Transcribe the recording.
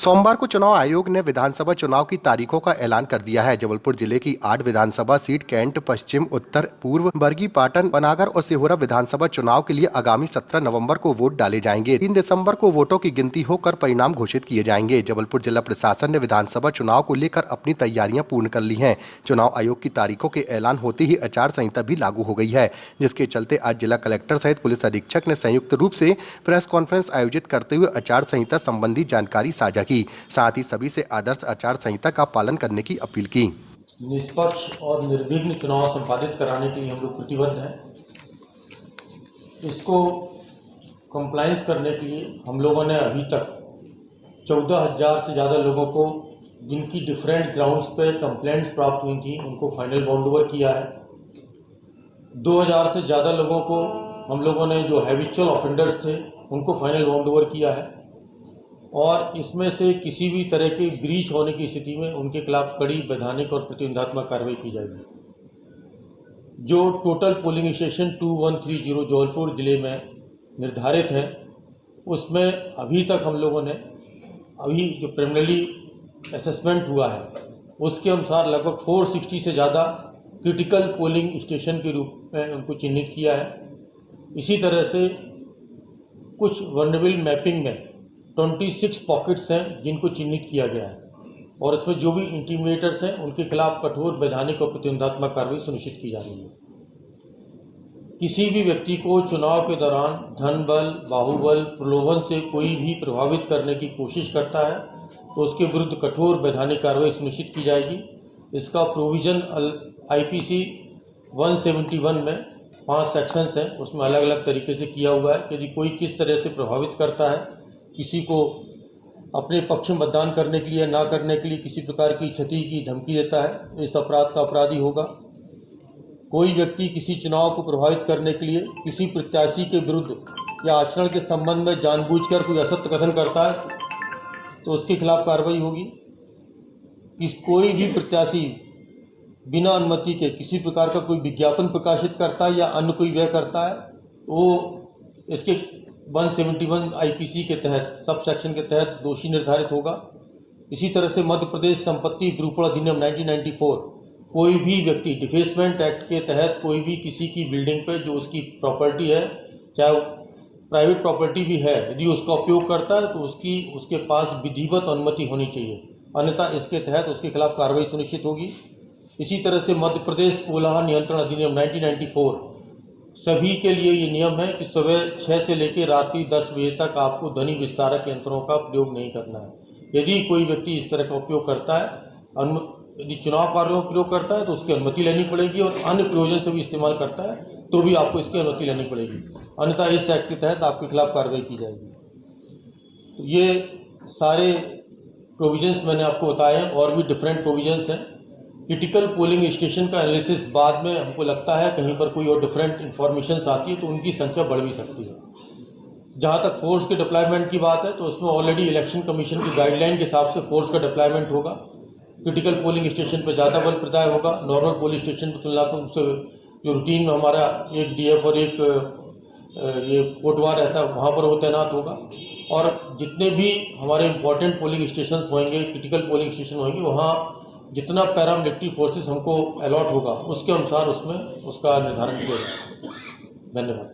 सोमवार को चुनाव आयोग ने विधानसभा चुनाव की तारीखों का ऐलान कर दिया है। जबलपुर जिले की 8 विधानसभा सीट कैंट, पश्चिम, उत्तर, पूर्व, बरगी, पाटन, बनागर और सिहोरा विधानसभा चुनाव के लिए आगामी 17 नवंबर को वोट डाले जाएंगे। 3 दिसंबर को वोटों की गिनती होकर परिणाम घोषित किए जाएंगे। जबलपुर जिला प्रशासन ने विधानसभा चुनाव को लेकर अपनी तैयारियां पूर्ण कर ली है। चुनाव आयोग की तारीखों के ऐलान होते ही आचार संहिता भी लागू हो गई है, जिसके चलते आज जिला कलेक्टर सहित पुलिस अधीक्षक ने संयुक्त रूप से प्रेस कॉन्फ्रेंस आयोजित करते हुए आचार संहिता संबंधी जानकारी साझा की। साथ ही सभी से आदर्श आचार संहिता का पालन करने की अपील की। निष्पक्ष और निर्विघ्न चुनाव संपादित कराने के लिए हम लोग प्रतिबद्ध हैं। इसको कंप्लायंस करने के लिए हम लोगों ने अभी तक 14,000 से ज़्यादा लोगों को, जिनकी डिफरेंट ग्राउंड्स पे कंप्लेंट्स प्राप्त हुई थी, उनको फाइनल बाउंड ओवर किया है। 2,000 से ज़्यादा लोगों को हम लोगों ने, जो हैबिचुअल ऑफेंडर्स थे, उनको फाइनल बाउंड ओवर किया है। और इसमें से किसी भी तरह की ब्रीच होने की स्थिति में उनके खिलाफ कड़ी वैधानिक और प्रतिबंधात्मक कार्रवाई की जाएगी। जो टोटल पोलिंग स्टेशन 2130 जबलपुर जिले में निर्धारित हैं, उसमें अभी तक हम लोगों ने जो प्रिलिमिनरी असेसमेंट हुआ है, उसके अनुसार लगभग 460 से ज़्यादा क्रिटिकल पोलिंग स्टेशन के रूप में उनको चिन्हित किया है। इसी तरह से कुछ वल्नरेबल मैपिंग में 26 पॉकेट्स हैं जिनको चिन्हित किया गया है, और इसमें जो भी इंटीमिडेटर्स हैं उनके खिलाफ कठोर वैधानिक और प्रतिबंधात्मक कार्रवाई सुनिश्चित की जा रही है। किसी भी व्यक्ति को चुनाव के दौरान धन बल, बाहुबल, प्रलोभन से कोई भी प्रभावित करने की कोशिश करता है तो उसके विरुद्ध कठोर वैधानिक कार्रवाई सुनिश्चित की जाएगी। इसका प्रोविज़न IPC 171 में 5 सेक्शंस हैं, उसमें अलग अलग तरीके से किया हुआ है कि यदि कोई किस तरह से प्रभावित करता है, किसी को अपने पक्ष में मतदान करने के लिए, ना करने के लिए किसी प्रकार की क्षति की धमकी देता है, इस अपराध का अपराधी होगा। कोई व्यक्ति किसी चुनाव को प्रभावित करने के लिए किसी प्रत्याशी के विरुद्ध या आचरण के संबंध में जानबूझकर कोई असत्य कथन करता है तो उसके खिलाफ कार्रवाई होगी। कोई भी प्रत्याशी बिना अनुमति के किसी प्रकार का कोई विज्ञापन प्रकाशित करता है या अन्य कोई व्यय करता है तो वो इसके 171 IPC के तहत, सब सेक्शन के तहत दोषी निर्धारित होगा। इसी तरह से मध्य प्रदेश संपत्ति विरूपण अधिनियम 1994, कोई भी व्यक्ति डिफेसमेंट एक्ट के तहत कोई भी किसी की बिल्डिंग पे जो उसकी प्रॉपर्टी है, चाहे प्राइवेट प्रॉपर्टी भी है, यदि उसका उपयोग करता है तो उसके पास विधिवत अनुमति होनी चाहिए, अन्यथा इसके तहत उसके खिलाफ कार्रवाई सुनिश्चित होगी। इसी तरह से मध्य प्रदेश कोलाहल नियंत्रण अधिनियम 1994, सभी के लिए ये नियम है कि सुबह 6 से लेकर रात्रि 10 बजे तक आपको ध्वनि विस्तारक यंत्रों का प्रयोग नहीं करना है। यदि कोई व्यक्ति इस तरह का उपयोग करता है, यदि चुनाव कार्यों में प्रयोग करता है तो उसकी अनुमति लेनी पड़ेगी, और अन्य प्रयोजन से भी इस्तेमाल करता है तो भी आपको इसकी अनुमति लेनी पड़ेगी, अन्यथा इस एक्ट के तहत आपके खिलाफ कार्रवाई की जाएगी। तो ये सारे प्रोविजंस मैंने आपको बताए हैं, और भी डिफरेंट प्रोविजंस हैं। क्रिटिकल पोलिंग स्टेशन का एनालिसिस बाद में हमको लगता है कहीं पर कोई और डिफरेंट इन्फॉर्मेशन आती है तो उनकी संख्या बढ़ भी सकती है। जहां तक फोर्स के डिप्लॉयमेंट की बात है तो उसमें ऑलरेडी इलेक्शन कमीशन की गाइडलाइन के हिसाब से फोर्स का डिप्लॉयमेंट होगा। क्रिटिकल पोलिंग स्टेशन पर ज़्यादा बल प्रदाय होगा। नॉर्मल पोलिंग स्टेशन की तुलना में उससे जो रूटीन में हमारा एक DF और एक ये कोटवार रहता है, वहाँ पर वो तैनात होगा। और जितने भी हमारे इम्पोर्टेंट पोलिंग स्टेशन होंगे, क्रिटिकल पोलिंग स्टेशन होंगे, वहाँ जितना पैरामिलिट्री फोर्सेस हमको अलॉट होगा उसके अनुसार उसमें उसका निर्धारण किया जाएगा। धन्यवाद।